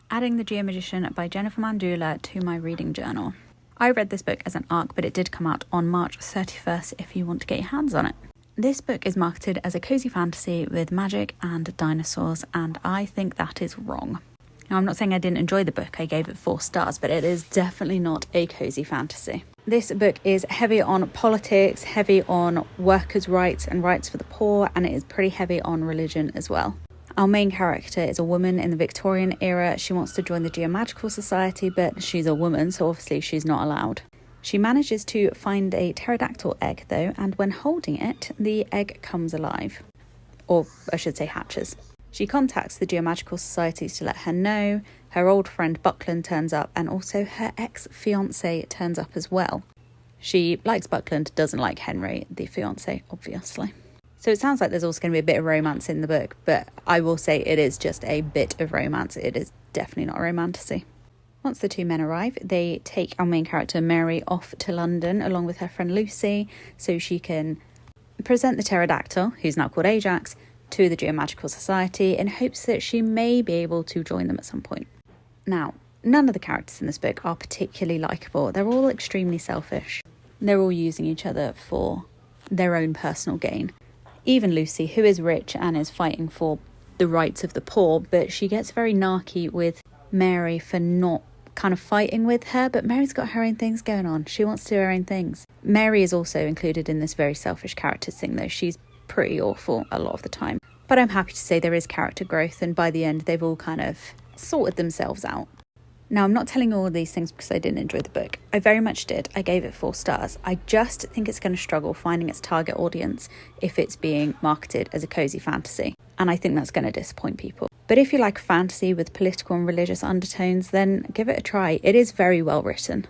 Adding the Geomagician by Jennifer Mandula to my reading journal. I read this book as an ARC, but it did come out on March 31st if you want to get your hands on it. This book is marketed as a cozy fantasy with magic and dinosaurs, and I think that is wrong. Now, I'm not saying I didn't enjoy the book, I gave it 4 stars, but it is definitely not a cozy fantasy. This book is heavy on politics, heavy on workers' rights and rights for the poor, and it is pretty heavy on religion as well. Our main character is a woman in the Victorian era. She wants to join the Geomagical Society, but she's a woman, so obviously she's not allowed. She manages to find a pterodactyl egg, though, and when holding it, the egg comes alive. Or, I should say, hatches. She contacts the Geomagical Society to let her know. Her old friend Buckland turns up, and also her ex-fiancé turns up as well. She likes Buckland, doesn't like Henry, the fiancé, obviously. So it sounds like there's also going to be a bit of romance in the book, but I will say it is just a bit of romance. It is definitely not a romantasy. Once the 2 men arrive, they take our main character Mary off to London along with her friend Lucy so she can present the pterodactyl, who's now called Ajax, to the Geomagical Society in hopes that she may be able to join them at some point. Now, none of the characters in this book are particularly likeable. They're all extremely selfish. They're all using each other for their own personal gain. Even Lucy, who is rich and is fighting for the rights of the poor, but she gets very narky with Mary for not kind of fighting with her, but Mary's got her own things going on. She wants to do her own things. Mary is also included in this very selfish character thing, though. She's pretty awful a lot of the time. But I'm happy to say there is character growth, and by the end they've all kind of sorted themselves out. Now, I'm not telling all of these things because I didn't enjoy the book. I very much did. I gave it 4 stars. I just think it's going to struggle finding its target audience if it's being marketed as a cozy fantasy. And I think that's going to disappoint people. But if you like fantasy with political and religious undertones, then give it a try. It is very well written.